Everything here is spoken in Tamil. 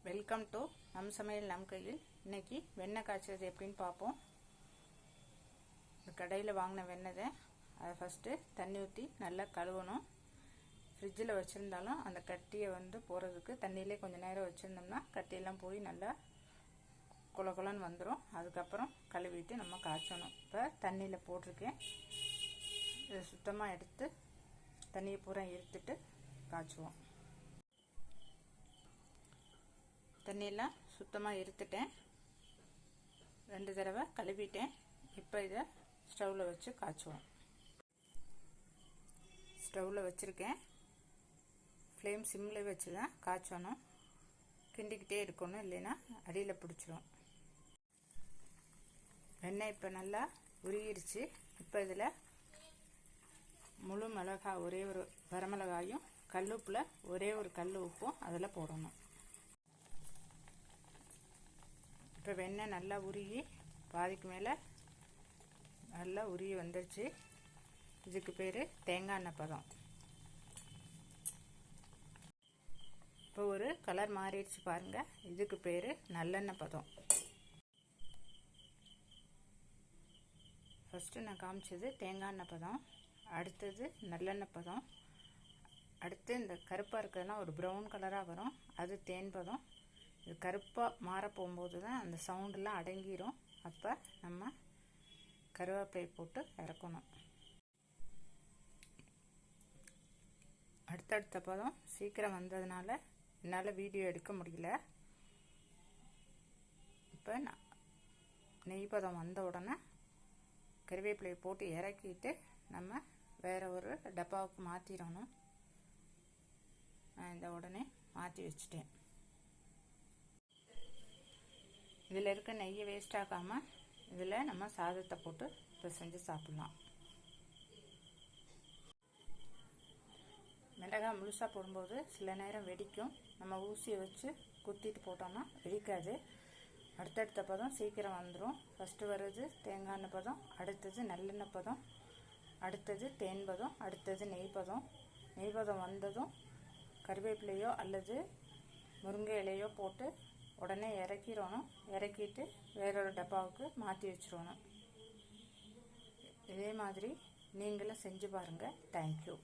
வெல்கம் டு நம் சமையல் நம் கையில். இன்னைக்கு வெண்ணெய் காய்ச்சது எப்படின்னு பார்ப்போம். கடையில் வாங்கின வெண்ணெய் அதை ஃபஸ்ட்டு தண்ணி ஊற்றி நல்லா கழுவணும். ஃப்ரிட்ஜில் வச்சுருந்தாலும் அந்த கட்டியை போகிறதுக்கு தண்ணியிலே கொஞ்சம் நேரம் வச்சுருந்தோம்னா கட்டியெல்லாம் போய் நல்லா குல குலன்னு வந்துடும். அதுக்கப்புறம் கழுவிட்டு நம்ம காய்ச்சணும். இப்போ தண்ணியில் போட்டிருக்கேன். இதை சுத்தமாக எடுத்து தண்ணியை பூரா இருத்துட்டு காய்ச்சுவோம். தண்ணியெல்லாம் சுத்தமாக இருத்துட்டேன். 2 தடவை கழுவிட்டேன். இப்போ இதை ஸ்டவ்வில் வச்சு காய்ச்சுவோம். ஸ்டவ்வில் வச்சுருக்கேன். ஃப்ளேம் சிம்மில் வச்சு தான் காய்ச்சணும். கிண்டிக்கிட்டே இருக்கணும், இல்லைன்னா அடியில் பிடிச்சிரும். வெண்ணெய் இப்போ நல்லா உருகிடுச்சு. இப்போ இதில் முழு மிளகாய் ஒரே ஒரு வரமிளகாயும் கல்லுப்பில் ஒரே ஒரு கல் உப்பும் அதில் போடணும். இப்போ வெண்ணெய் நல்லா உருகி பாதிக்கு மேலே நல்லா உருகி வந்துடுச்சு. இதுக்கு பேர் தேங்காய் எண்ணெய் பதம். இப்போ ஒரு கலர் மாறிடுச்சு பாருங்கள். இதுக்கு பேர் நல்லெண்ணெய் பதம். ஃபஸ்ட்டு நான் காமிச்சது தேங்காய் எண்ணெய் பதம், அடுத்தது நல்லெண்ணெய் பதம், அடுத்து இந்த கருப்பாக இருக்கிறதுலாம் ஒரு ப்ரௌன் கலராக வரும், அது தேன் பதம். இது கருப்பாக மாற போகும்போது தான் அந்த சவுண்டெல்லாம் அடங்கிடும். அப்போ நம்ம கருவேப்பிலை போட்டு இறக்கணும். அடுத்தடுத்த பதம் சீக்கிரம் வந்ததுனால என்னால் வீடியோ எடுக்க முடியல. இப்போ நெய் பதம் வந்த உடனே கருவேப்பிலையை போட்டு இறக்கிட்டு நம்ம வேறு ஒரு டப்பாவுக்கு மாற்றிடணும். நான் இந்த உடனே மாற்றி வச்சுட்டேன். இதில் இருக்க நெய்யை வேஸ்ட் ஆகாமல் இதில் நம்ம சாதத்தை போட்டு பிசைஞ்சு சாப்பிட்லாம். மிளகாய் முழுசாக போடும்போது சில நேரம் வெடிக்கும். நம்ம ஊசியை வச்சு குத்திட்டு போட்டோம்னா வெடிக்காது. அடுத்தடுத்த பதம் சீக்கிரம் வந்துடும். ஃபஸ்ட்டு வர்றது தேங்காய் எண்ணெய் பதம், அடுத்தது நல்லெண்ணெய் பதம், அடுத்தது தேன் பதம், அடுத்தது நெய் பதம். நெய் பதம் வந்ததும் கருவேப்பிலையோ அல்லது முருங்கை இலையோ போட்டு உடனே இறக்கிடணும். இறக்கிட்டு வேறொரு டப்பாவுக்கு மாற்றி வச்சிடணும். இதே மாதிரி நீங்களும் செஞ்சு பாருங்கள். தேங்க்யூ.